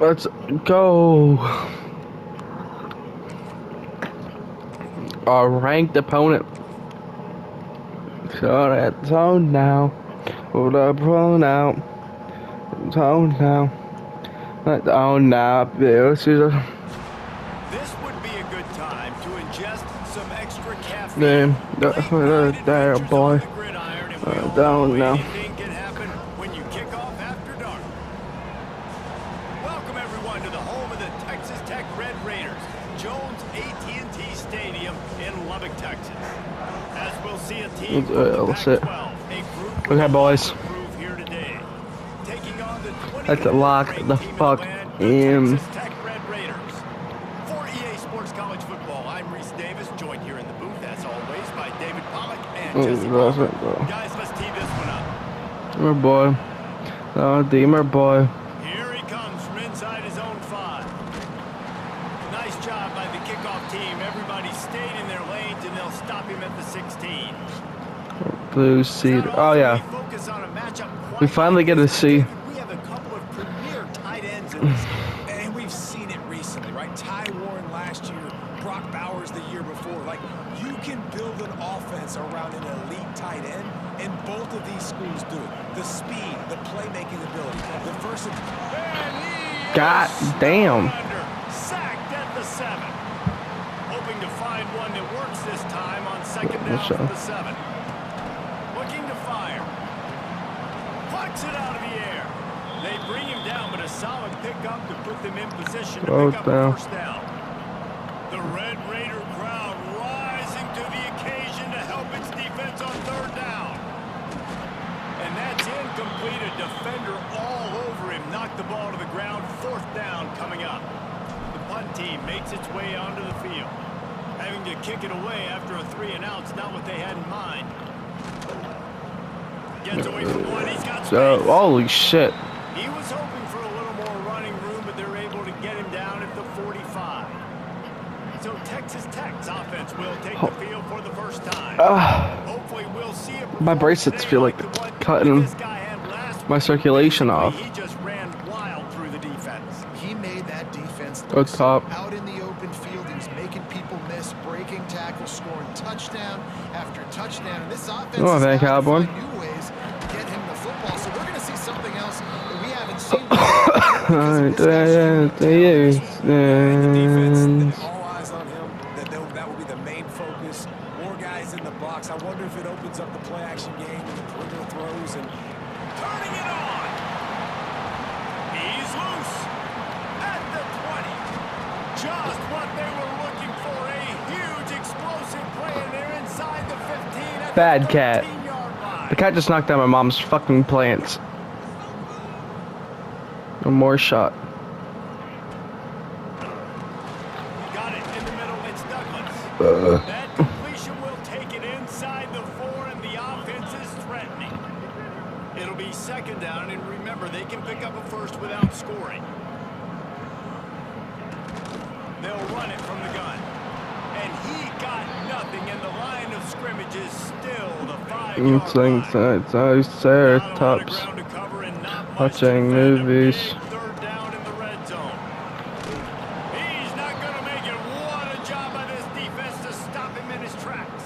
Let's go. Our ranked opponent. Shut that zone now. Hold up, roll now. Zone now. Let down now. This is a. This would be a good time to ingest some extra caffeine. There, boy. Down now. Anything can happen when you kick off after dark. Welcome everyone to the home of the Texas Tech Red Raiders, Jones AT&T Stadium in Lubbock, Texas. As we'll see a team from the Pac-12, a group okay, boys. here today. Taking on the Let's lock the fuck in. Texas Tech Red Raiders. For EA Sports College Football, I'm Reese Davis, joined here in the booth, as always, by David Pollock and Jesse Palmer. Guys, let's tee this one up. My boy. Deemer boy. Here he comes from inside his own 5. Nice job by the kickoff team. Everybody stayed in their lanes, and they'll stop him at the 16. Blue seed. Oh, yeah. We finally get to see. We have a couple of premier tight ends in this game, and we've seen it recently, right? Ty Warren last year, Brock Bowers the year before. Like, you can build an offense around an elite tight end, and both of these schools do it. The speed, the playmaking ability, the versatility. God damn. Sacked at the 7. Hoping to find one that works this time on second down from the 7. Looking to fire. Plucks it out of the air. They bring him down, but a solid pickup to put them in position to pick up a first down. The Red Raider crowd rising to the occasion to help its defense on third down. And that's incomplete. A defender all over him. Knocked the ball to the ground. Fourth down coming up. The punt team makes its way onto the field. Having to kick it away after a 3-and-out's not what they had in mind. Gets away from one. He's got space. Holy shit. He was hoping for a little more running room, but they're able to get him down at the 45. So Texas Tech's offense will take the field for the first time. Hopefully we'll see it. My bracelets feel like cutting my circulation off. He just ran wild through the defense. He made that defense look top. Out in the open field. He's making people miss, breaking tackles, scoring touchdown after touchdown. And this offense is new ways to get him the football. So we're going to see something else that we haven't seen. All eyes on him. That will be the main focus. More guys in the box. I wonder if it opens up the play action game and the perimeter throws and turning it on. He's loose at the 20. Just what they were looking for. A huge explosive play, and they're inside the 15 at Bad the cat. 13-yard line. The cat just knocked down my mom's fucking plants. One more shot. Got it in the middle. It's Douglas. That completion will take it inside the 4, and the offense is threatening. It'll be second down, and remember, they can pick up a first without scoring. They'll run it from the gun. And he got nothing, and the line of scrimmage is still the 5-yard line. Watching movies. Third down in the red zone. He's not going to make it. What a job by this defense to stop him in his tracks.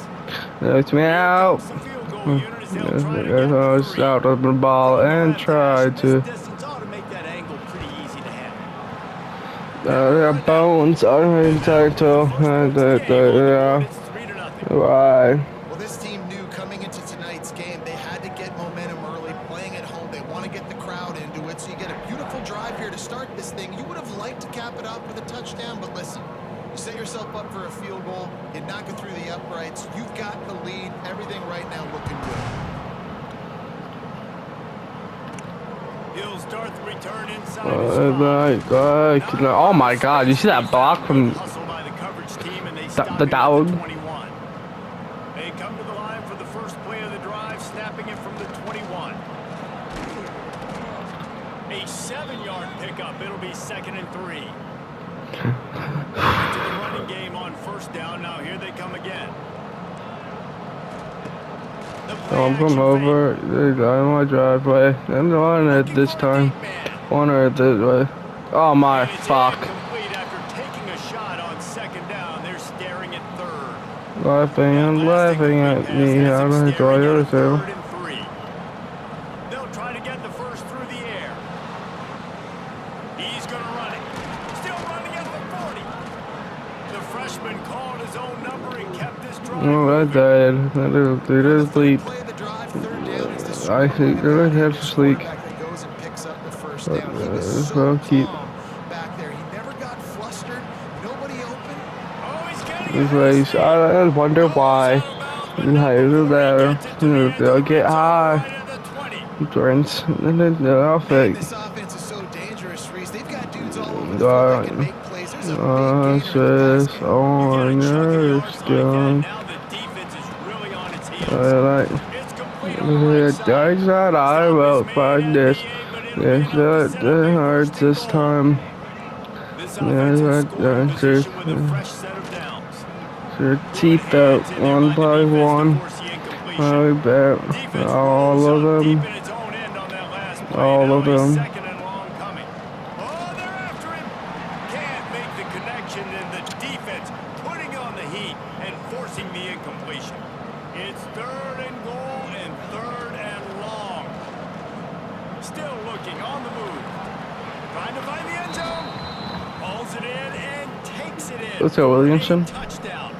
Let me out. Out of the ball and try to. Bones are entitled. Why? Well, this team knew coming into tonight's game they had to get momentum early, playing at home. They want to get the crowd into it, so you get a beautiful drive here to start this thing. You would have liked to cap it off with a touchdown, but listen, you set yourself up for a field goal, you knock it through the uprights, you've got the lead, everything right now looking good. He'll start the return inside oh my god, you see that block from the dog? They come to the line for the first play of the drive, snapping it from the 21. A 7-yard pickup. It'll be 2nd and 3. Back to the running game on first down. Now here they come again. The play Don't come action fake. over. They got in my driveway. And on it Looking this for the time. deep man. On it this way. Oh my And it's fuck. incomplete after taking a shot on second down. They're staring at third. Laughing That and last laughing incomplete at pass me. has I them don't know staring at a what to do. 3rd and 3. They'll try to get the first through the air. He's going to run it. Still running at the 40. The freshman called his own number and kept this drive Oh, I moving. died. I did On the third sleep. play of the drive, 3rd down is the I score think going to I be have to this sleep. quarterback that goes and picks up the first But down. He was so I'll keep. calm back there. He never got flustered. Nobody open. Oh, he's getting This ahead of race, steam. I wonder Goes why. out of bounds, but And not higher before he there. gets it to the end They'll of the get red zone high. right at the 20. Turns. And then they'll Man, fake. this offense is so dangerous, Reese. They've got dudes all over the field that can make plays. There's a big gainer at the Says pass game. You get a on chunk of your yards like that, skin. now the defense is really on its heels. Like, It's complete on the right side. I said I Stop is will made find at the this. 8, but it'll be Yes, enough to set up a hurts 1st and this goal. time. This offense in Yeah, scoring answers. position with a fresh set of downs. Your Good teeth out hands in there one by the by defense to one. force the I incompletion. bet Defense rolls all of up deep them. in its own end on that last play. All Now of a them. 2nd and long coming. Oh, they're after him. Can't make the connection, and the defense putting on the heat and forcing the incompletion. It's 3rd and goal and 3rd and long. Still looking on the move. Trying to find the end zone. Pulls it in and takes it in. Let's go, for a Williamson. touchdown.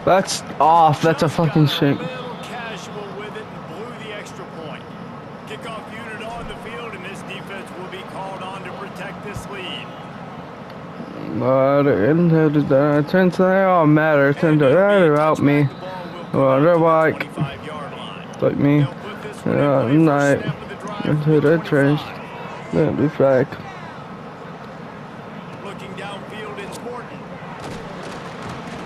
That's off. That's a Just fucking got a shame. little casual with it and blew the extra point. Kickoff unit on the field, and this defense will be called on to protect this lead. But it turns out they all matter. It turns out they're about me. The ball will come Well, out they're to the like 25-yard line. like me. They'll put this one in play Night first snap of the drive from into the the 25. trench. Let me back. Looking downfield, it's Morton.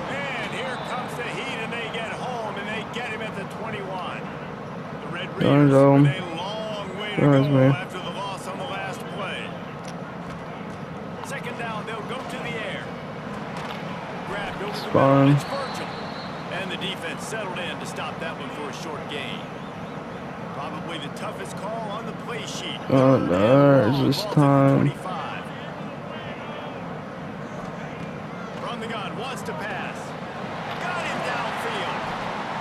And here comes the heat, and they get home, and they get him at the 21. The Red Raiders with a long way to go after the loss on the last play. 2nd down, they'll go to the air. Grabbed over the middle, it's Virgil. And the defense settled in to stop that one for a short gain. Probably the toughest call on the play sheet. Oh, there's this time. From the gun, wants to pass. Got him downfield.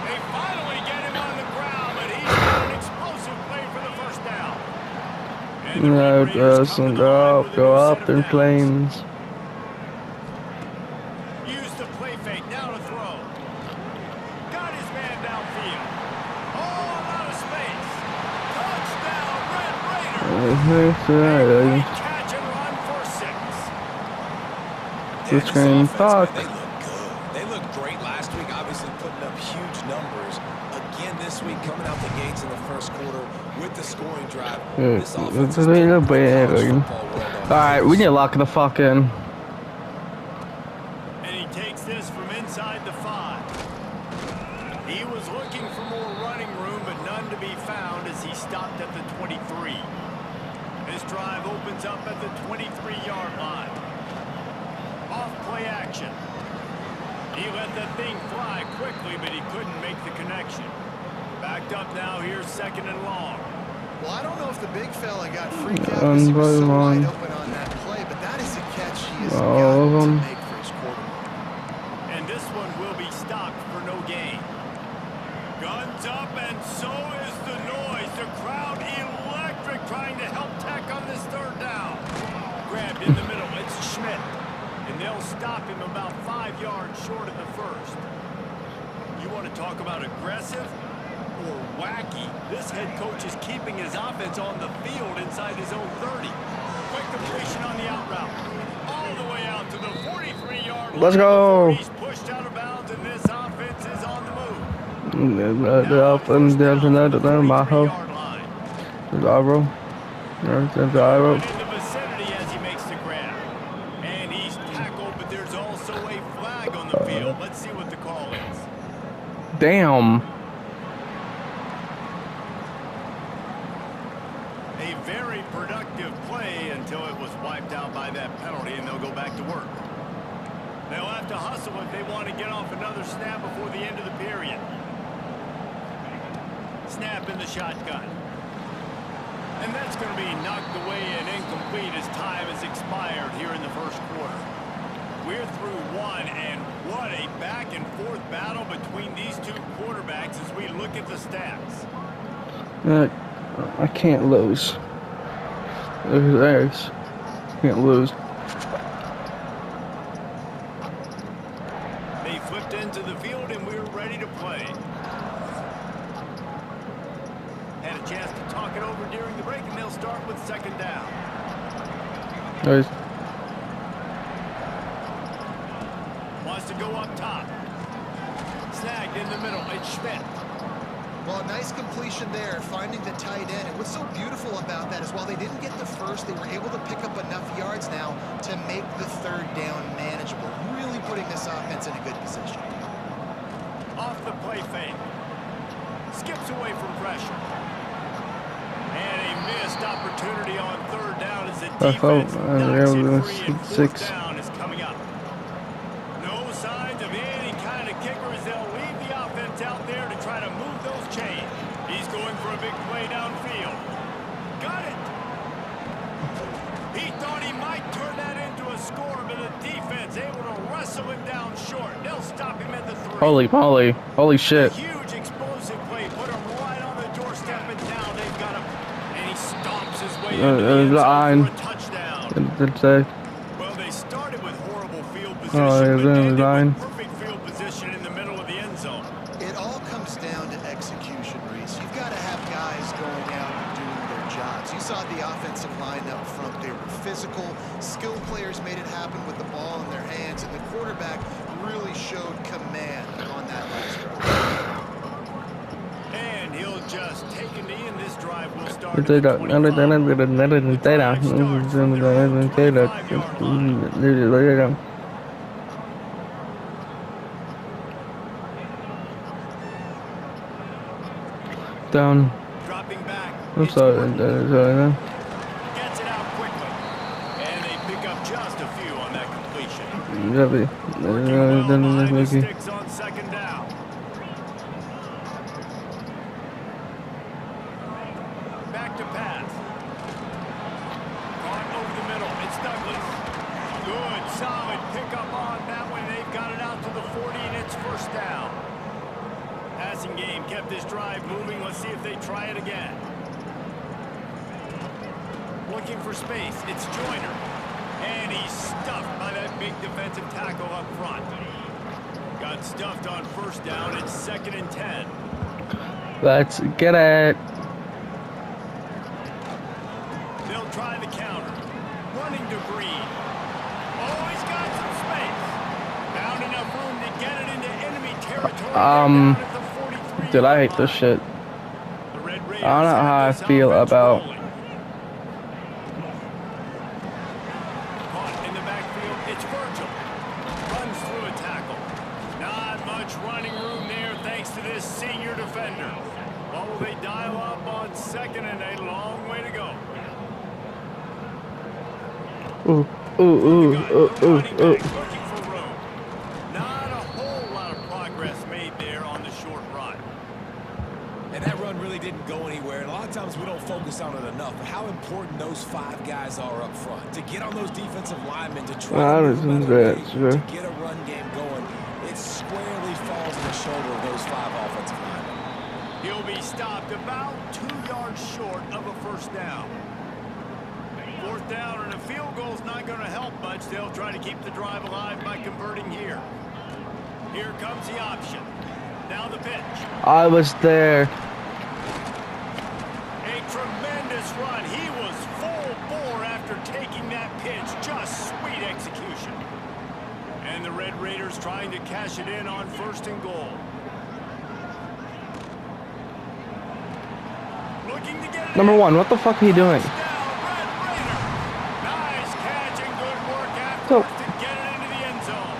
They finally get him on the ground, but he's got an explosive play for the 1st down. And the Red Raiders come to the line with a go new up set of in downs. flames. Use the play fake, now to throw. Got his man downfield. Oh, a lot of space. Touchdown, Red Raiders. Great catch and run for 6. The train fuck. They look good. They looked great last week, obviously putting up huge numbers. Again this week, coming out the gates in the 1st quarter with the scoring drive. This offense is doing Alright, we need to lock the fuck in. And he takes this from inside the 5. He was looking for more running room, but none to be found as he stopped at the 23. This drive opens up at the 23-yard line. Off play action. He let that thing fly quickly, but he couldn't make the connection. Backed up now, here's 2nd and long. Well, I don't know if the big fella got freaked out because he was so wide open on that play, but that is a catch he has got to make for his quarterback. And this one will be stopped for no gain. Guns up, and so is the noise. The crowd electric, trying to help Tech on this 3rd down. Grabbed in the middle, it's Schmidt. And they'll stop him about 5 yards short of the 1st. You want to talk about aggressive or wacky? This head coach is keeping his offense on the field inside his own 30. Quick completion on the out route. All the way out to the 43-yard line. Let's go. He's pushed out of bounds, and this offense is on the move. Let's see what the call is. Damn. A very productive play until it was wiped out by that penalty, and they'll go back to work. They'll have to hustle if they want to get off another snap before the end of the period. snap in the shotgun. And that's going to be knocked away and incomplete as time has expired here in the first quarter. We're through one, and what a back-and-forth battle between these two quarterbacks as we look at the stats. I can't lose. There's. Can't lose. They flipped into the field, and we're ready to play. Had a chance to talk it over during the break, and they'll start with second down. There's. Wants to go up top. Snagged in the middle. It's Schmidt. Well, a nice completion there, finding the tight end. And what's so beautiful about that is while they didn't get the first, they were able to pick up enough yards now to make the third down manageable. Really putting this offense in a good position. Off the play fake. Skips away from pressure. And a missed opportunity on third down as the defense knocks it free, and fourth down is coming up. No signs of any kind of kicker as they'll leave the offense out there to try to move those chains. He's going for a big play downfield. Got it. He thought he might turn that into a score, but the defense able to wrestle him down short. They'll stop him at the 3. Holy moly. Holy shit. A huge explosive play. Put him right on the doorstep, and now they've got him. And he stomps his way into the end zone for a touchdown. Well, they started with horrible field position, but ended with perfect field position in the middle of the end zone. It all comes down to execution, Reese. You've got to have guys going out and doing their jobs. You saw the offensive line up front. They were physical. Skilled players made it happen with the ball in their hands, and the quarterback really showed command on that last drive. And he'll just take a knee, and this drive will start at the 25. Down. Dropping back. I'm sorry. Gets it out quickly. And they pick up just a few on that completion. Working well behind the sticks on second down. Back to pass. Caught over the middle. It's Douglas. Good, solid pickup on that one. They've got it out to the 40, and it's first down. Passing game kept this drive moving. Let's see if they try it again. Looking for space. It's Joyner. And he's stuffed by that big defensive tackle up front. Got stuffed on first down. It's 2nd and 10. Let's get it. They'll try the counter. Running to Green. Oh, he's got some space. Found enough room to get it into enemy territory. Down at the 43. Dude, I hate this shit. The Red Raiders I don't know how I have this feel offense about rolling. Caught in the backfield. It's Virgil. Runs through a tackle. Not much running room there thanks to this senior defender. What will they dial up on 2nd and a long way to go? Looking for room. Not a whole lot of progress made there on the short run. And that run really didn't go anywhere. And a lot of times we don't focus on it enough. But how important those 5 guys are up front. To get on those defensive linemen, to try to move to get a run game going. It squarely falls on the shoulder of those 5 offensive linemen. He'll be stopped about 2 yards short of a first down. 4th down, and a field goal's not going to help much. They'll try to keep the drive alive by converting here. Here comes the option. Now the pitch. I was there. A tremendous run. He was full bore after taking that pitch. Just sweet execution. And the Red Raiders trying to cash it in on 1st and goal. Looking to get it Number in. 1, what the fuck are you doing? Nice catch and good work afterwards to get it into the end zone.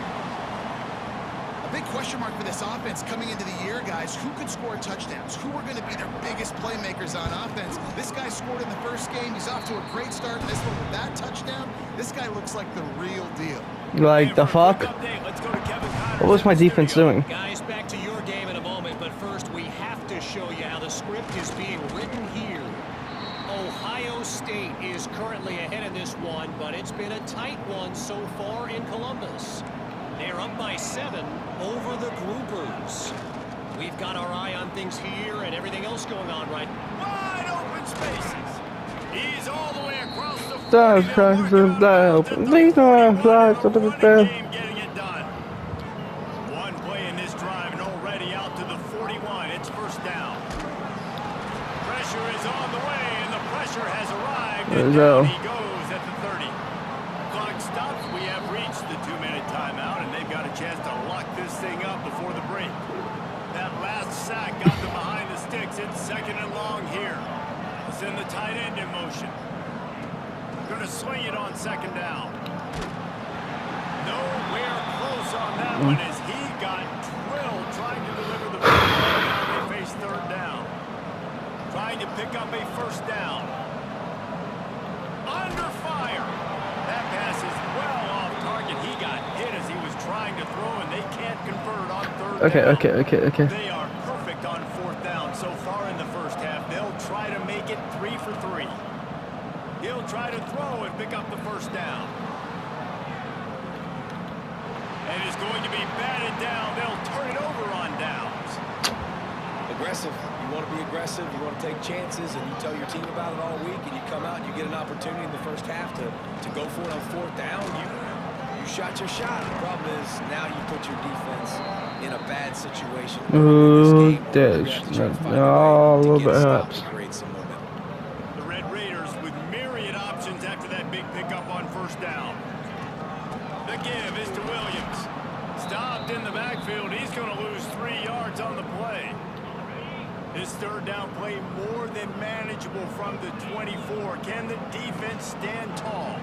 A big question mark for this offense coming into the year, guys. Who could score touchdowns? Who are going to be their biggest playmakers on offense? This guy scored in the first game. He's off to a great start in this one with that touchdown. This guy looks like the real deal. Like, the fuck? Update, let's go to Kevin Connors. What was my defense doing? Guys, back to your game in a moment, but first we have to show you how the script is being written here. Ohio State is currently ahead in this one, but it's been a tight one so far in Columbus. They're up by 7 over the Groupers. We've got our eye on things here and everything else going on right. Wide open spaces. He's all the way across the 40. That's crazy. These are flags up in the bed. Getting it done. One play in this drive and already out to the 41. It's first down. Pressure is on the way, and the pressure has arrived. And down he goes at the 30. Clock stops. We have reached the 2-minute timeout, and they've got a chance to lock this thing up before the break. That last sack got them behind the sticks. It's 2nd and long here. Send the tight end in motion. Going to swing it on 2nd down. Nowhere close on that one as he got drilled trying to deliver the football. Now they face 3rd down. Trying to pick up a 1st down. Under fire. That pass is well off target. He got hit as he was trying to throw, and they can't convert on 3rd down. Okay. They are perfect on 4th down so far in the first half. They'll try to make it 3 for 3. He'll try to throw and pick up the 1st down. And it's going to be batted down. They'll turn it over on downs. Aggressive. You want to be aggressive. You want to take chances, and you tell your team about it all week, and you come out and you get an opportunity in the first half to go for it on 4th down. You shot your shot. The problem is now you put your defense in a bad situation. Ooh, dash. Oh, a little bit hurts. The Red Raiders with myriad options after that big pickup on 1st down. The give is to Williams. Stopped in the backfield. He's going to lose 3 yards on the play. His 3rd down play more than manageable from the 24. Can the defense stand tall?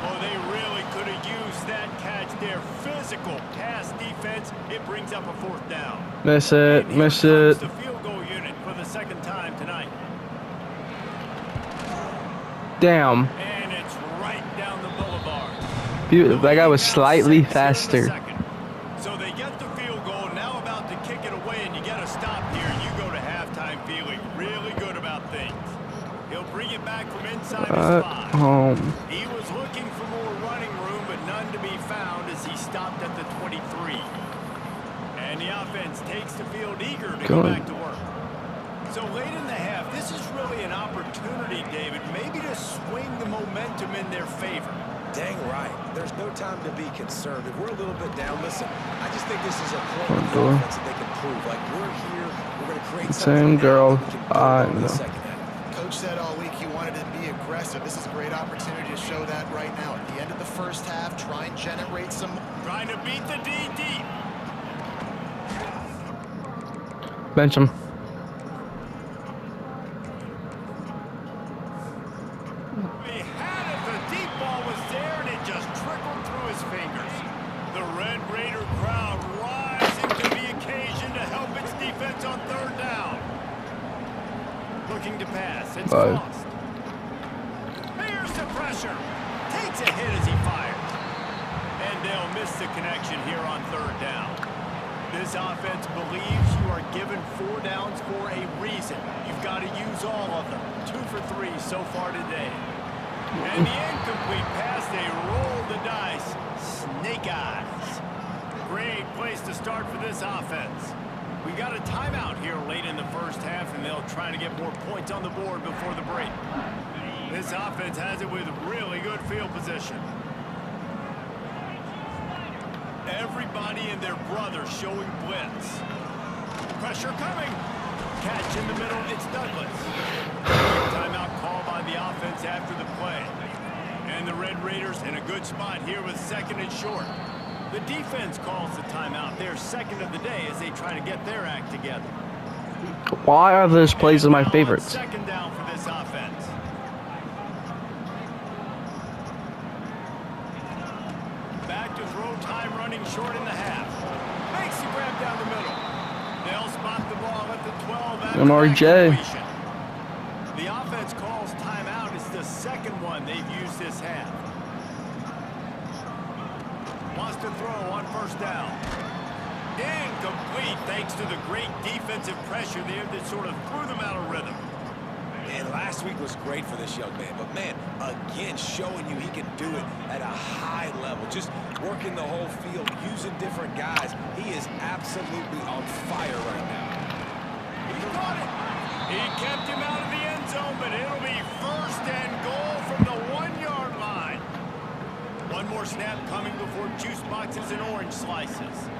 Oh, they really could have used that catch there. Physical pass defense. It brings up a 4th down. Miss it. Miss it. The field goal unit for the 2nd time tonight. Damn. And it's right down the boulevard. That guy was slightly faster. So they get the field goal, now about to kick it away, and you got to stop here. You go to halftime feeling really good about things. He'll bring it back from inside his 5. He was looking for more running room, but none to be found as he stopped at the 23. And the offense takes the field eager to go back to work. So late in the half, this is really an opportunity, David, maybe to swing the momentum in their favor. Dang right. There's no time to be concerned. If we're a little bit down, listen, I just think this is a point in the offense that they can prove. Like, we're here, we're going to create something. Same girl. I know. Coach said all week he wanted to be aggressive. This is a great opportunity to show that right now. At the end of the first half, try and generate some... Trying to beat the D deep. Bench him. He had it. The deep ball was there, and it just trickled through his fingers. The Red Raider crowd rising to the occasion to help its defense on 3rd down. Looking to pass. It's lost. Here's the pressure. Takes a hit as he fires. And they'll miss the connection here on 3rd down. This offense believes you are given 4 downs for a reason. You've got to use all of them. 2 for 3 so far today. And the incomplete pass, they roll the dice. Snake eyes. Great place to start for this offense. We got a timeout here late in the first half, and they'll try to get more points on the board before the break. This offense has it with really good field position. Everybody and their brother showing blitz. Pressure coming. Catch in the middle. It's Douglas. Timeout call by the offense after the play. And the Red Raiders in a good spot here with 2nd and short. The defense calls the timeout. Their 2nd of the day as they try to get their act together. Why are those plays of my favorites? 2nd down for this offense. Back to throw, time running short in the half. Makes the grab down the middle. They'll spot the ball at the 12 after MRJ. The offense calls timeout. It's the 2nd one they've used this half. Wants to throw on 1st down. Incomplete thanks to the great defensive pressure there that sort of threw them out of rhythm. And last week was great for this young man. But, man, again, showing you he can do it at a high level. Just working the whole field, using different guys. He is absolutely on fire right now. He got it. He kept him out of the end zone, but it'll be 1st and goal from the 1-yard line. One more snap coming before juice boxes and orange slices.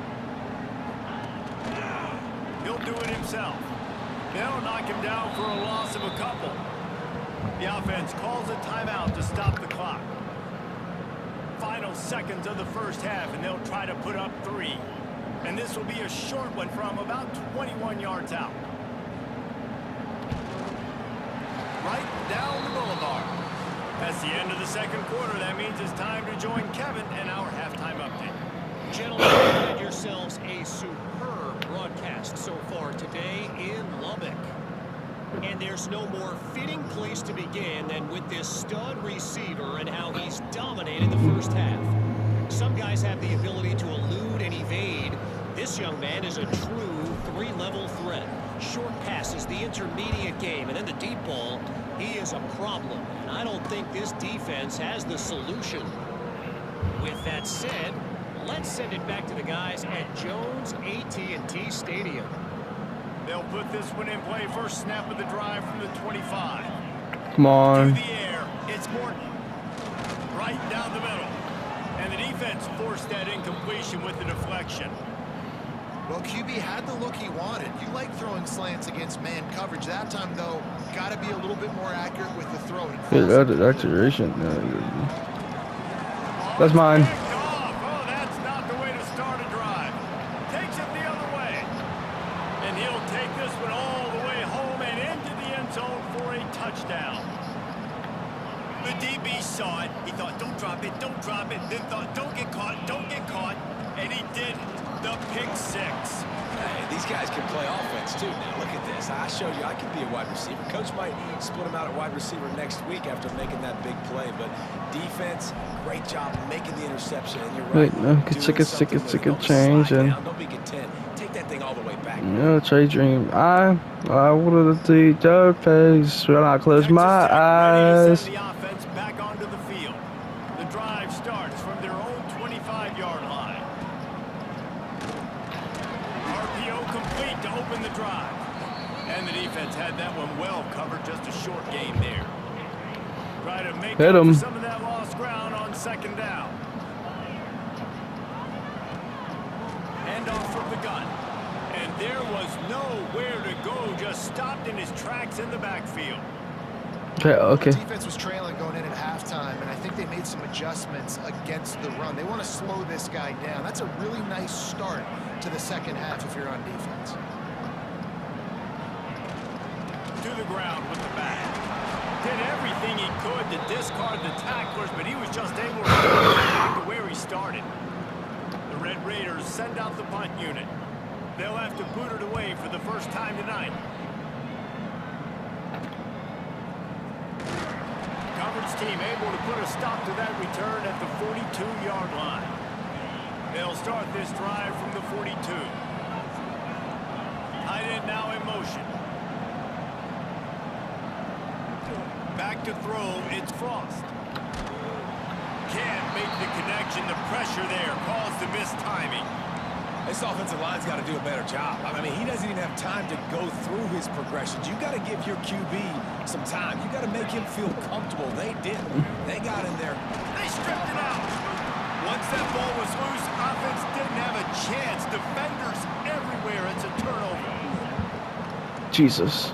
He'll do it himself. They'll knock him down for a loss of a couple. The offense calls a timeout to stop the clock. Final seconds of the first half, and they'll try to put up 3. And this will be a short one from about 21 yards out. Right down the boulevard. That's the end of the second quarter. That means it's time to join Kevin in our halftime update. Gentlemen, you've had yourselves a superb broadcast so far today in Lubbock. And there's no more fitting place to begin than with this stud receiver and how he's dominated the first half. Some guys have the ability to elude and evade. This young man is a true 3-level threat. Short passes, the intermediate game, and then the deep ball. He is a problem, and I don't think this defense has the solution. With that said, let's send it back to the guys at Jones AT&T Stadium. They'll put this one in play. First snap of the drive from the 25. Come on. To the air, it's Morton. Right down the middle. And the defense forced that incompletion with the deflection. Well, QB had the look he wanted. You like throwing slants against man coverage. That time, though, got to be a little bit more accurate with the throw. That's acceleration. That's mine. Oh, that's not the way to start a drive. Takes it the other way. And he'll take this one all the way home and into the end zone for a touchdown. The DB saw it. He thought, don't drop it, don't drop it. Then thought, don't get caught, don't get caught. And he didn't. The pick 6. Hey, these guys can play offense, too. Now, look at this. I showed you I can be a wide receiver. Coach might split him out at wide receiver next week after making that big play. But defense, great job making the interception. And you're right. Wait, no, ticket change and don't be content. Take that thing all the way back. yeah, trade dream. I wanted to see your face when I close my eyes. The offense back onto the field. The drive starts from their own 25-yard line. RPO complete to open the drive. And the defense had that one well covered. Just a short game there. Try to make Hit up him. for some of that lost ground on 2nd down. Hand off from the gun. And there was nowhere to go. Just stopped in his tracks in the backfield. Okay. The defense was trailing going in at halftime, and I think they made some adjustments against the run. They want to slow this guy down. That's a really nice start to the second half if you're on defense. To the ground with the bat. Did everything he could to discard the tacklers, but he was just able to go back to where he started. The Red Raiders send out the punt unit. They'll have to boot it away for the first time tonight. Coverage team able to put a stop to that return at the 42-yard line. They'll start this drive from the 42. Tight end now in motion. Back to throw, it's Frost. Can't make the connection. The pressure there caused the missed timing. This offensive line's got to do a better job. I mean, he doesn't even have time to go through his progressions. You got to give your QB some time. You got to make him feel comfortable. They didn't. They got in there. They stripped it out. Once that ball was loose, offense didn't have a chance. Defenders everywhere. It's a turnover. Jesus.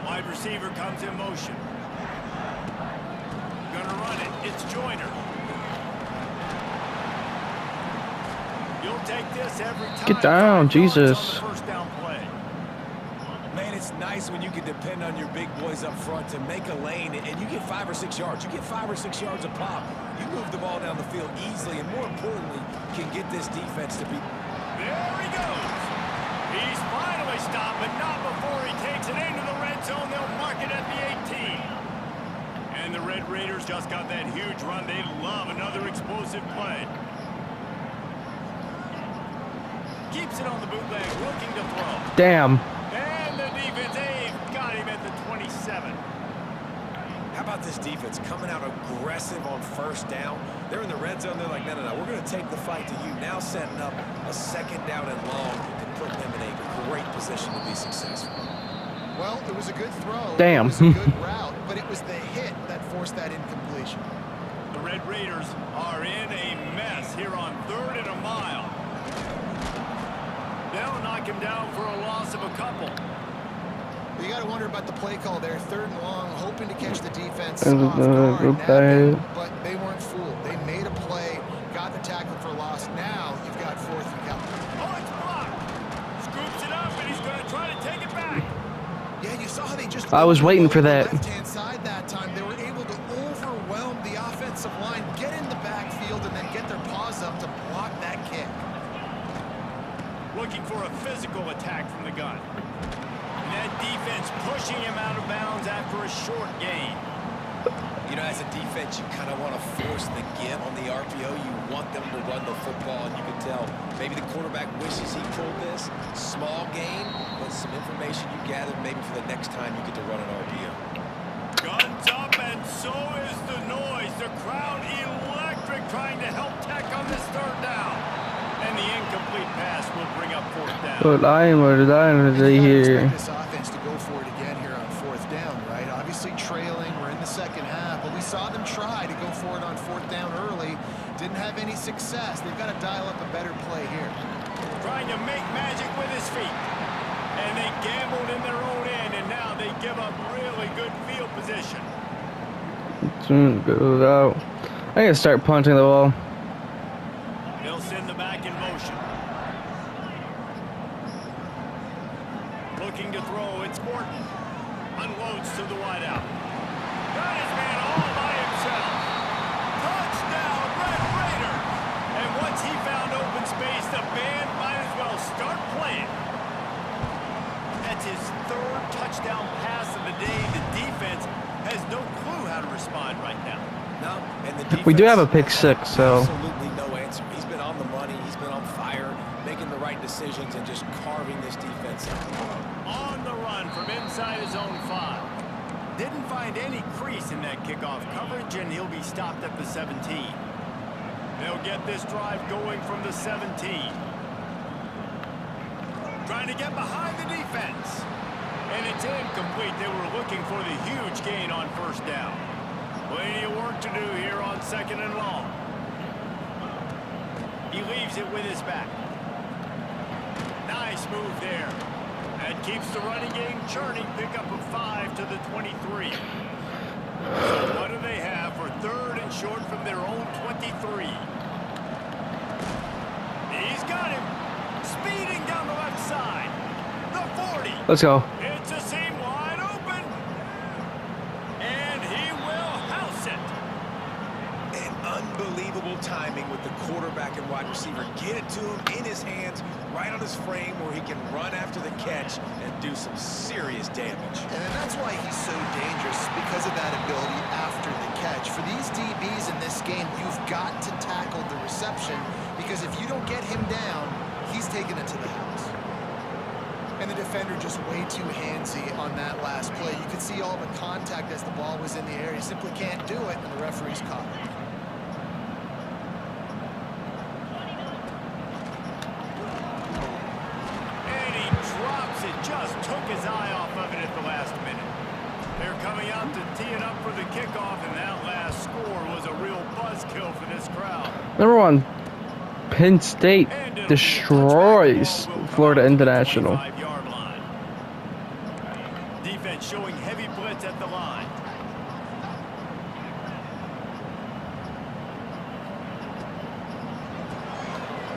Wide receiver comes in motion. Gonna run it. It's Joyner. You'll take this every time. Get down, Jesus. First down play. Man, it's nice when you can depend on your big boys up front to make a lane, and you get 5 or 6 yards. You get 5 or 6 yards a pop. You move the ball down the field easily, and more importantly, can get this defense to be. There he goes. He's finally stopped, but not before he takes it into the red zone. They'll mark it at the 18. And And the Red Raiders just got that huge run. They love another explosive play. Keeps it on the bootleg, looking to throw. Damn. And the defense, they've got him at the 27. How about this defense coming out aggressive on first down? They're in the red zone. They're like, no, we're going to take the fight to you. Now setting up a second down and long and putting them in a great position to be successful. Well, it was a good throw. Damn. It was a good route, but it was the hit that forced that incompletion. The Red Raiders are in a mess here on 3rd and a mile. They'll knock him down for a loss of a couple. You got to wonder about the play call there. 3rd and long, hoping to catch the defense It was off a guard, good play. but they weren't fooled. They made a play, got the tackle for a loss. Now you've got 4th and count. Oh, it's blocked. Scoops it up, and he's going to try to take it back. Yeah, you saw how they just... I was waiting for that. Left-hand side that time. They were able to overwhelm the offensive line, get in the backfield, and then get their paws up to block that kick. Looking for a physical attack from the gun. And that defense pushing him out of bounds after a short gain. You know, as a defense, you kind of want to force the give on the RPO. You want them to run the football, and you can tell maybe the quarterback wishes he pulled this. Small gain, but some information you gathered maybe for the next time you get to run an RPO. Guns up, and so is the noise. The crowd electric, trying to help Tech on this 3rd down. And the incomplete pass will bring up 4th down. But I am what I And you here. gotta expect this offense to go for it again here on 4th down, right? Obviously trailing, we're in the second half, but we saw them try to go for it on 4th down early. Didn't have any success. They've got to dial up a better play here. Trying to make magic with his feet. And they gambled in their own end, and now they give up really good field position. Soon goes out. I gotta start punching the ball. They'll send the back in motion. Looking to throw, it's Morton. Unloads to the wideout. Got his man all by himself. Touchdown, Red Raiders! And once he found open space, the band might as well start playing. That's his 3rd touchdown pass of the day. The defense has no clue how to respond right now. No, and the defense We do have a pick six, so absolutely no answer. He's been on the money. He's been on fire, making the right decisions and just carving this defense up. On the run from inside his own 5. Didn't find any crease in that kickoff coverage, and he'll be stopped at the 17. They'll get this drive going from the 17. Trying to get behind the defense. And it's incomplete. They were looking for the huge gain on 1st down. Plenty of work to do here on 2nd and long. He leaves it with his back. Nice move there. That keeps the running game churning. Pickup of 5 to the 23. So what do they have for 3rd and short from their own 23? He's got him. Speeding down the left side. The 40. let's go. It's a seam wide open. And he will house it. And unbelievable timing with the quarterback and wide receiver. Get it to him in his hands, right on his frame where he can run after the catch and do some serious damage. And that's why he's so dangerous, because of that ability after the catch. For these DBs in this game, you've got to tackle the reception, because if you don't get him down, he's taking it to the house. And the defender just way too handsy on that last play. You could see all the contact as the ball was in the air. He simply can't do it, and the referee's caught it. And he drops it. Just took his eye off of it at the last minute. They're coming out to tee it up for the kickoff, and that last score was a real buzzkill for this crowd. Number 1, Penn State destroys Florida International. 25-yard line. Defense showing heavy blitz at the line.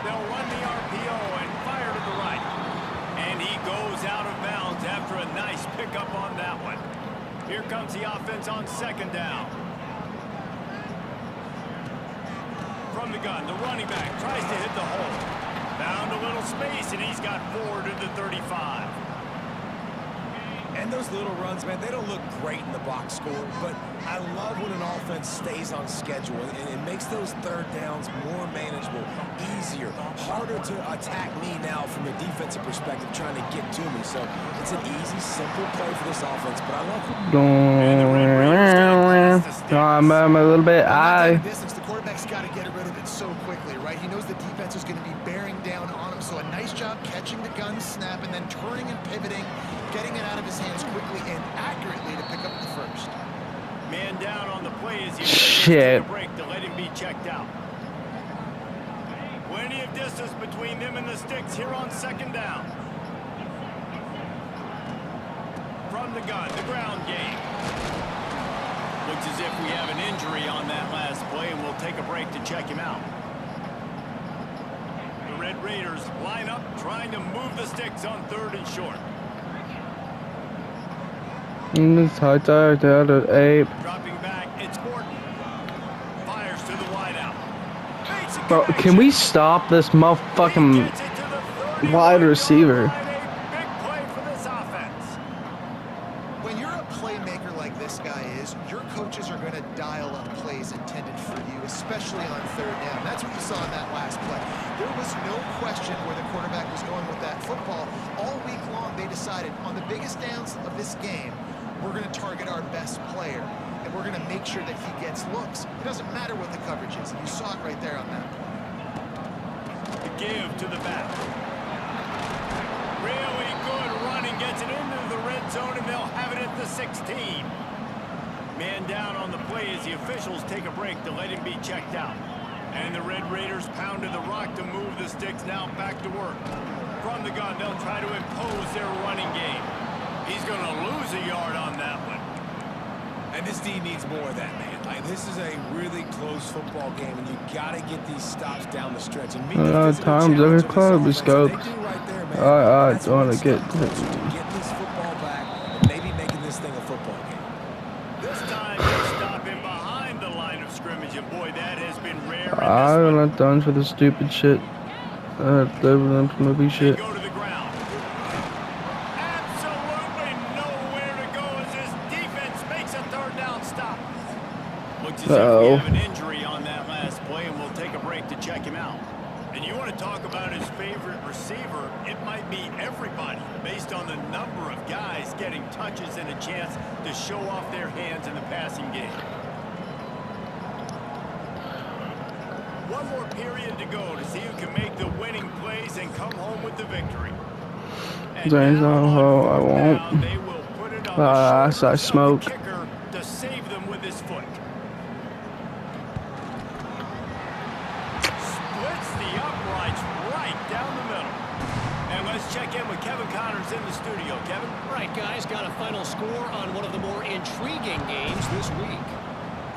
They'll run the RPO and fire to the right. And he goes out of bounds after a nice pickup on that one. Here comes the offense on 2nd down. From the gun, the running back tries to hit the hole. Found a little space, and he's got 4 to the 35. And And those little runs, man, they don't look great in the box score, but I love when an offense stays on schedule, and it makes those third downs more manageable, easier, harder to attack me now from a defensive perspective, trying to get to me. So it's an easy, simple play for this offense, but I love it. I'm a little bit high. The quarterback's got to get rid of it so quickly, right? He knows the defense is going to be bearing down on him, so a nice job catching the gun snap and then turning and pivoting, getting it out of his hands quickly and accurately to pick up the first. Man down on the play as he Shit. takes a break to let him be checked out. Plenty of distance between them and the sticks here on second down. From the gun, the ground game. Looks as if we have an injury on that last play, and we'll take a break to check him out. The Red Raiders line up, trying to move the sticks on third and short. Dropping back, it's Gordon. Fires to the wideout. Bro, can we stop this motherfucking wide receiver? Big play for this offense. When you're a playmaker like this guy is, your coaches are going to dial up plays intended for you, especially on third down. That's what you saw in that last play. There was no question where the quarterback was going with that football. All week long, they decided on the biggest downs of this game, we're going to target our best player, and we're going to make sure that he gets looks. It doesn't matter what the coverage is. You saw it right there on that play. The give to the back. Really good running, gets it into the red zone, and they'll have it at the 16. Man down on the play as the officials take a break to let him be checked out. And the Red Raiders pounded the rock to move the sticks now back to work. From the gun, they'll try to impose their running game. He's going to lose a yard on that one. And this team needs more of that, man. Like, this is a really close football game, and you got to get these stops down the stretch. And Times every club is scoped. I want to get getting this football back and maybe making this thing a football game. This time they stop him behind the line of scrimmage, and boy, that has been rare. I'm not done for the stupid shit. Movie shit. Go to the ground. Absolutely nowhere to go as his defense makes a third down stop. Looks as if we have an injury on that last play, and we'll take a break to check him out. And you want to talk about his favorite receiver, it might be everybody, based on the number of guys getting touches and a chance to show off their hands in the passing game. One more period to go to see who can make the winning plays and come home with the victory. And now I won't. they will put it on the shoulders I of smoke. the kicker to save them with his foot. Splits the uprights right down the middle. And let's check in with Kevin Connors in the studio. Kevin? Right, guys, got a final score on one of the more intriguing games this week.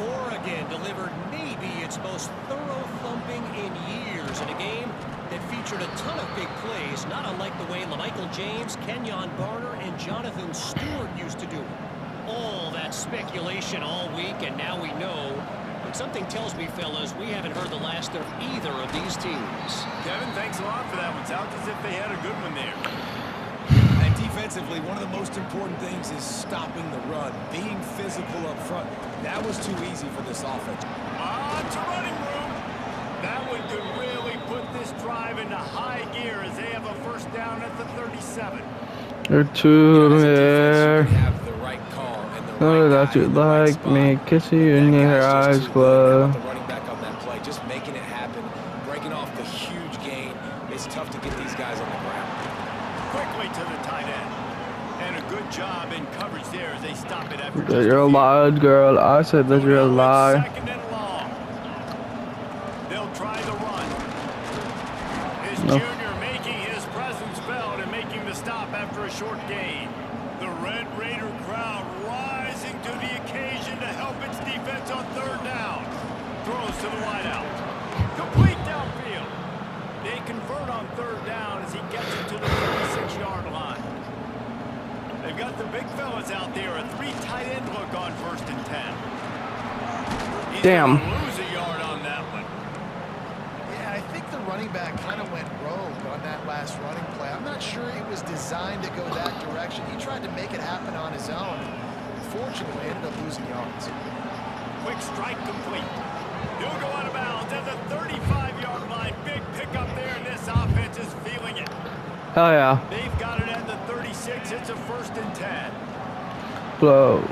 Oregon delivered maybe its most thorough thumping in years in a game that featured a ton of big plays, not unlike the way LaMichael James, Kenyon Barner, and Jonathan Stewart used to do it. All that speculation all week, and now we know. But something tells me, fellas, we haven't heard the last of either of these teams. Kevin, thanks a lot for that one. Sounds as if they had a good one there. And defensively, one of the most important things is stopping the run, being physical up front. That was too easy for this offense. To running room. That one could really put this drive into high gear as they have a first down at the 37. You're too there. Have the right call and the Oh, right that guy you in the right like spot. me, kiss you in That your guy's eyes, just too good. How about glow. the running back on that play, just making it happen, breaking off the huge gain. It's tough to get these guys on the ground. Quickly to the tight end. And a good job in coverage there as they stop it after That you're a lie, girl. I said that you're a lie. Second and long. They'll try the run. His junior making his presence felt and making the stop after a short gain. The Red Raider crowd rising to the occasion to help its defense on third down. Throws to the wideout. Complete downfield. They convert on third down as he gets it to the 36-yard line. They've got the big fellas out there. A 3 tight end look on 1st and 10. He's Damn. gonna lose a yard on that one. Yeah, I think the running back kind of went rogue on that last running play. I'm not sure it was designed to go that direction. He tried to make it happen on his own. Unfortunately, ended up losing yards. Quick strike complete. He'll go out of bounds at the 35-yard line. Big pickup there, and this offense is feeling it. Hell yeah. They've got it at the 36. It's a 1st and 10. Blow.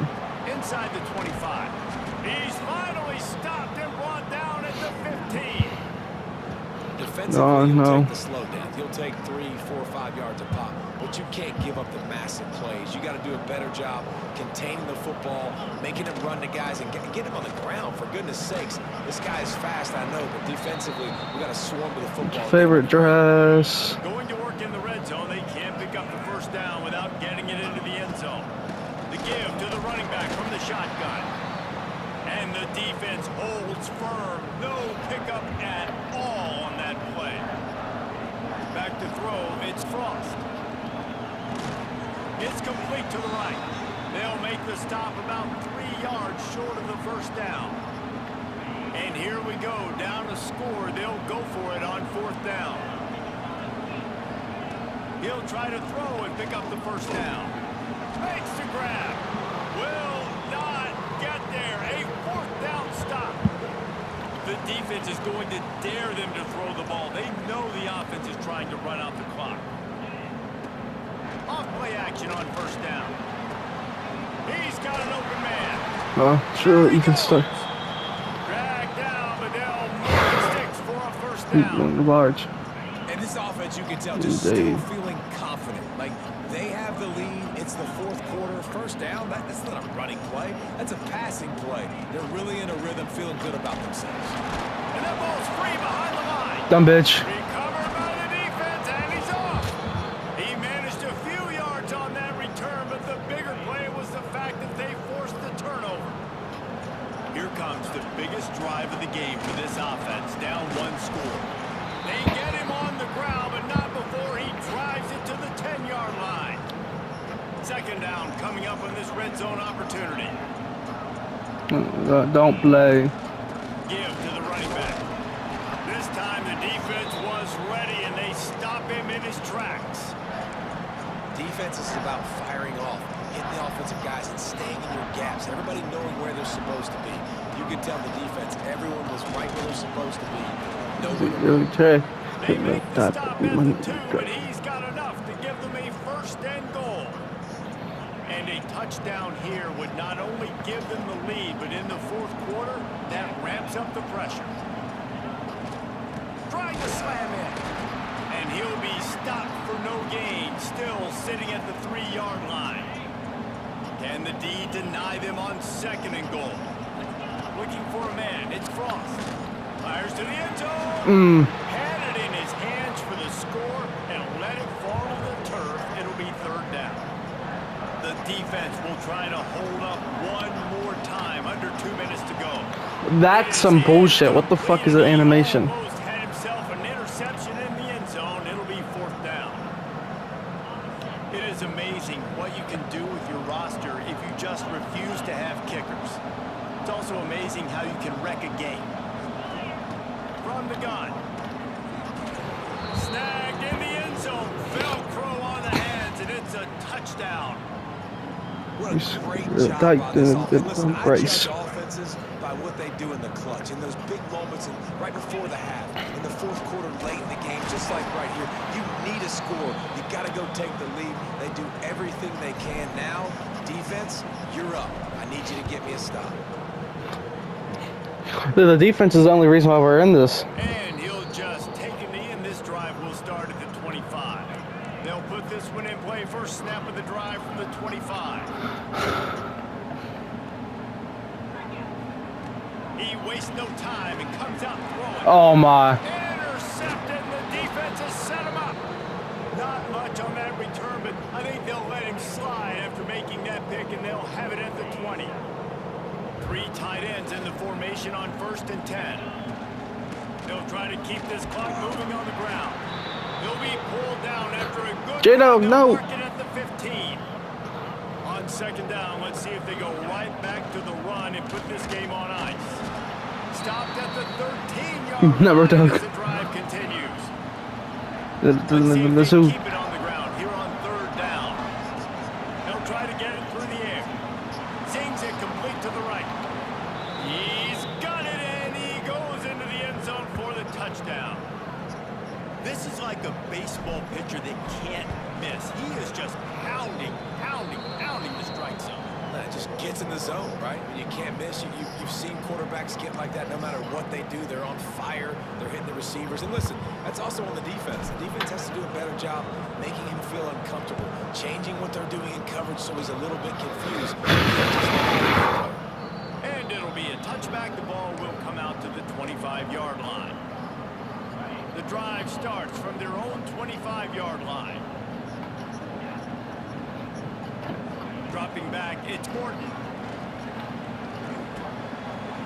Inside the 25. He's finally stopped and brought down at the 15. Defensively, you'll take the slow down. You'll take 3, 4, 5 yards a pop, but you can't give up the massive plays. You got to do a better job containing the football, making him run to guys, and get him on the ground. For goodness sakes, this guy is fast, I know, but defensively, we got to swarm to the football. Favorite dress. Going to work in the red zone. They can't pick up the 1st down without getting it into the end zone. The give to the running back from the shotgun. And the defense holds firm. No pickup at all on that play. Back to throw. It's Frost. It's complete to the right. They'll make the stop about 3 yards short of the 1st down. And here we go. Down to score. They'll go for it on 4th down. He'll try to throw and pick up the 1st down. Makes the grab. Will not get there. A 4th down stop. The defense is going to dare them to throw the ball. They know the offense is trying to run out the clock. Off play action on 1st down. He's got an open man. Sure, you can start. Dragged down, but they'll move the sticks for a 1st down. Large. And this offense, you can tell, just still feeling confident. Like, they have the lead. It's the 4th quarter. 1st down, that's not a running play. That's a passing play. They're really in a rhythm, feeling good about themselves. And that ball's free behind the line. Dumb bitch. Recovered by the defense, and he's off. He managed a few yards on that return, but the bigger play was the fact that they forced the turnover. Here comes the biggest drive of the game for this offense, down 1 score. They get him on the ground, but not before he drives it to the 10-yard line. 2nd down coming up on this red zone opportunity. Don't play. Give to the running back. This time the defense was ready, and they stop him in his tracks. Defense is about firing off, hitting the offensive guys, and staying in your gaps. Everybody knowing where they're supposed to be. You can tell the defense, everyone was right where they're supposed to be. Nobody. They make the stop at the 2, but he's got enough to give them a 1st and goal. And a touchdown here would not only give them the lead, but in the 4th quarter, that ramps up the pressure. Trying to slam in. And he'll be stopped for no gain, still sitting at the 3-yard line. Can the D deny them on 2nd and goal? Looking for a man. It's Frost. Fires to the end zone. Had it in his hands for the score and let it fall to the turf. It'll be 3rd down. The defense will try to hold up one more time. Under 2 minutes to go. That's some bullshit. What the fuck is that animation? Almost had himself an interception in the end zone. It'll be 4th down. It is amazing what you can do with your roster if you just refuse to have kickers. It's also amazing how you can wreck a game. From the gun. Snagged in the end zone. Velcro on the hands, and it's a touchdown. What a great job by this offense. Listen, I judge offenses by what they do in the clutch, in those big moments, and right before the half, in the 4th quarter, late in the game, just like right here. You need a score. You got to go take the lead. They do everything they can. Now, defense, you're up. I need you to get me a stop. The defense is the only reason why we're in this. And he'll just take a knee, and this drive will start at the 25. They'll put this one in play. 1st snap of the drive from the 25. He wastes no time and comes out throwing. Oh my. Intercepted, and the defense has set him up. Not much on that return, but I think they'll let him slide after making that pick, and they'll have it at the 20. 3 tight ends in the formation on 1st and 10. They'll try to keep this clock moving on the ground. He'll be pulled down after a good Jado, no. mark it at the 15. On 2nd down, let's see if they go right back to the run and put this game on ice. Stopped at the 13-yard line. Never done. drive continues. Let's Let's see if they see. keep it on the ground here on 3rd down. They'll try to get it through the air. Zings it complete to the right. He's got it, and he goes into the end zone for the touchdown. This is like a baseball pitcher that can't miss. He is just pounding the strike zone. It just gets in the zone, right? You can't miss. You've seen quarterbacks get like that no matter what they do. They're on fire. They're hitting the receivers. And listen, that's also on the defense. The defense has to do a better job making him feel uncomfortable, changing what they're doing in coverage so he's a little bit confused. And it'll be a touchback. The ball will come out to the 25-yard line. The drive starts from their own 25-yard line. Dropping back, it's Morton.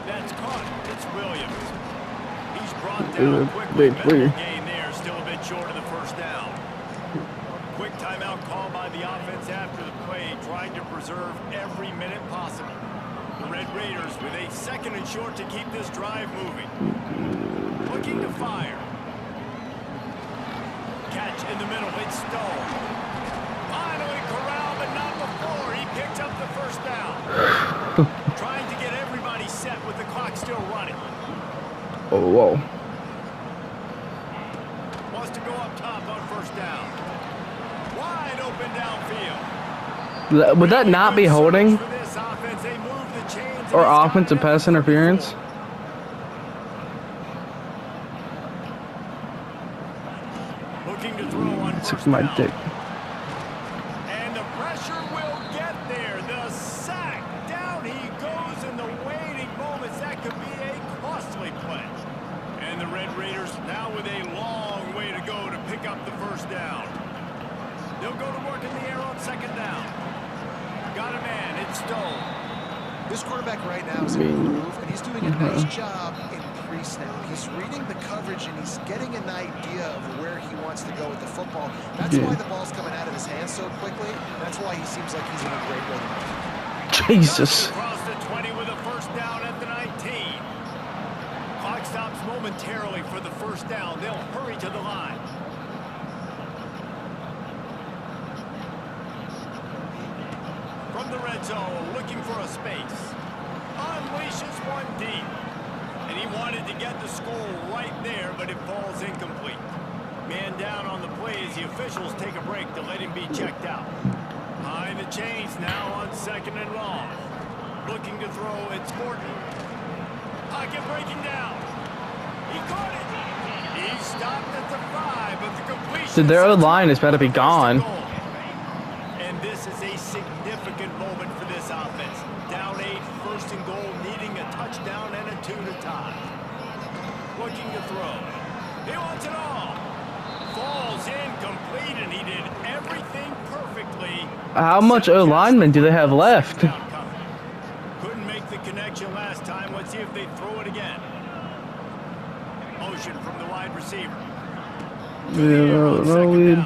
That's caught. It's Williams. He's brought down quickly. Mental gain there, still a bit short of the first down. Quick timeout call by the offense after the play, trying to preserve every minute possible. The Red Raiders with a 2nd and short to keep this drive moving. Looking to fire. Catch in the middle, it's Stone. Finally corralled, but not before. He picks up the first down. Trying to get everybody set with the clock still running. Oh, whoa. Wants to go up top on 1st down. Wide open downfield. Would that not be holding? For this offense, they move the chains Or offensive pass interference? Looking to throw on Suck 1st my down. dick. And the pressure will get there. The sack. Down he goes in the waiting moments. That could be a costly play. And the Red Raiders now with a long way to go to pick up the 1st down. They'll go to work in the air on 2nd down. Got a man. It's Stone. This quarterback right now is in a groove, and he's doing a nice job in pre-snap. He's reading the coverage, and he's getting an idea of where he wants to go with the football. That's why the ball's coming out of his hands so quickly. That's why he seems like he's in a great rhythm. Jesus. Across the 20 with a 1st down at the 19. Clock stops momentarily for the 1st down. They'll hurry to the line. From the red zone, looking for a space. Unleashes one deep. And he wanted to get the score right there, but it falls incomplete. Man down on the play as the officials take a break to let him be checked out. Behind the chains now on 2nd and long. Looking to throw, it's Morton. Pocket breaking down. He caught it. He stopped at the 5, but the completion... Dude, their line is about to be gone. And this is a significant moment for this offense. Down 8, 1st and goal, needing a touchdown and a 2 to tie. Looking to throw. He wants it all. Falls incomplete, and he did everything perfectly. How much O linemen do they have left? Couldn't make the connection last time. Let's see if they throw it again. Motion from the wide receiver. No lead.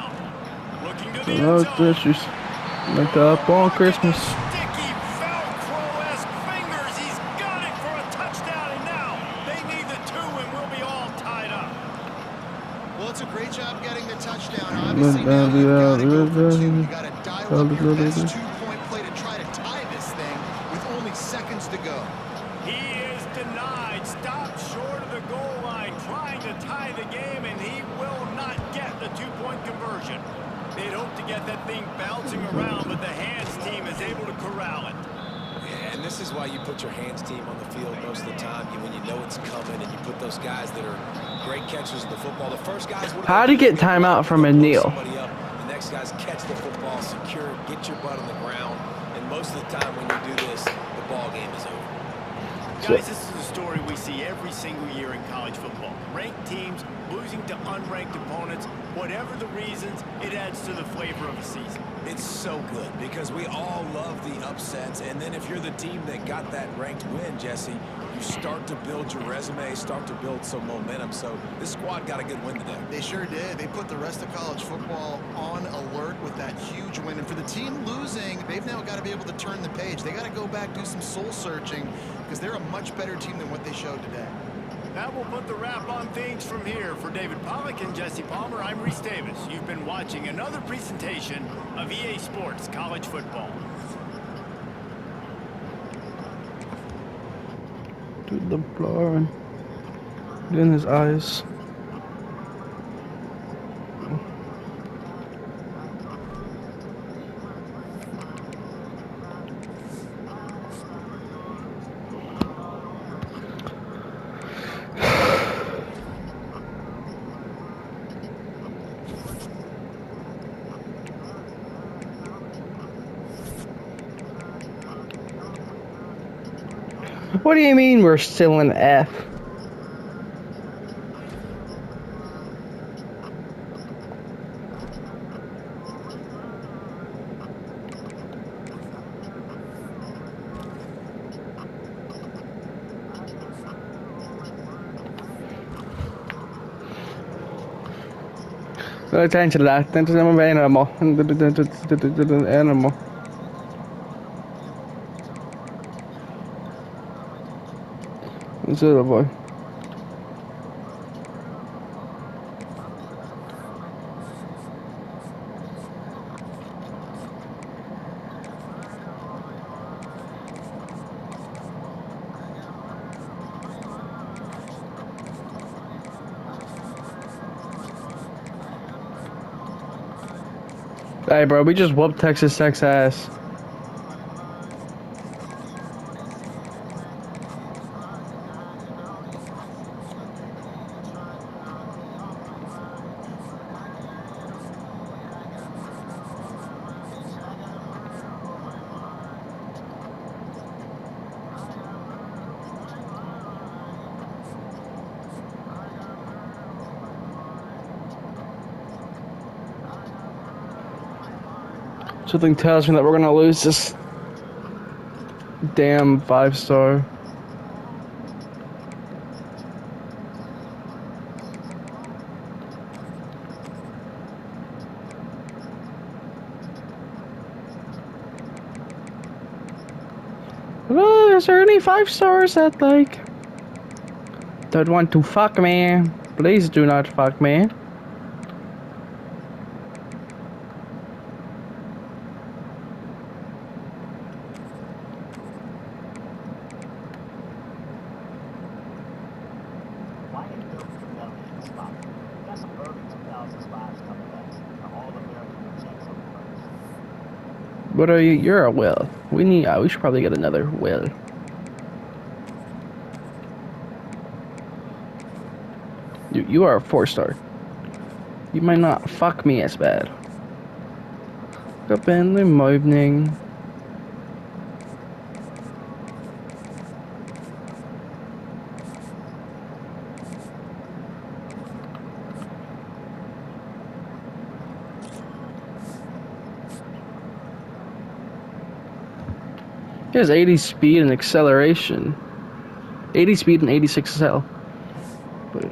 Looking to the No end zone. issues. Like up on Christmas. Sticky Velcro-esque fingers. He's got it for a touchdown, and now they need the 2 and we'll be all tied up. Well, it's a great job getting the touchdown. Obviously, now you've got to go for 2. You got to dial up your best 2-point play to try to tie this thing with only seconds to go. He is denied. Stopped short of the goal line, trying to tie the game, and he will not get the 2-point conversion. They'd hope to get that thing bouncing around, but the hands team is able to corral it. Yeah, and this is why you put your hands team on the field most of the time. When you know it's coming, and you put those guys that are great catchers of the football. The first guys. How do you get timeout from a kneel? Somebody up. The next guys catch the football, secure, get your butt on the ground, and most of the time when you do this, the ball game is over. Guys, this is a story we see every single year in college football. Ranked teams losing to unranked opponents. Whatever the reasons, it adds to the flavor of the season. It's so good because we all love the upsets, and then if you're the team that got that ranked win, Jesse, you start to build your resume, start to build some momentum. So this squad got a good win today. They sure did. They put the rest of college football on alert with that huge win. And for the team losing, they've now got to be able to turn the page. They got to go back, do some soul searching, because they're a much better team than what they showed today. That will put the wrap on things from here. For David Pollack and Jesse Palmer, I'm Reese Davis. You've been watching another presentation of EA Sports College Football. Dude, the blur in his eyes. What do you mean we're still in F? Attention to that. Attention to the animal. Animal. That's it, boy. Hey, bro, we just whooped Texas Tech's ass. Something tells me that we're gonna lose this damn 5-star. Oh, is there any 5-stars that like don't want to fuck me? Please do not fuck me. What are you? You're a will. We need. We should probably get another will. You are a 4-star. You might not fuck me as bad. Up in the morning. He has 80 speed and acceleration. 80 speed and 86 cell. But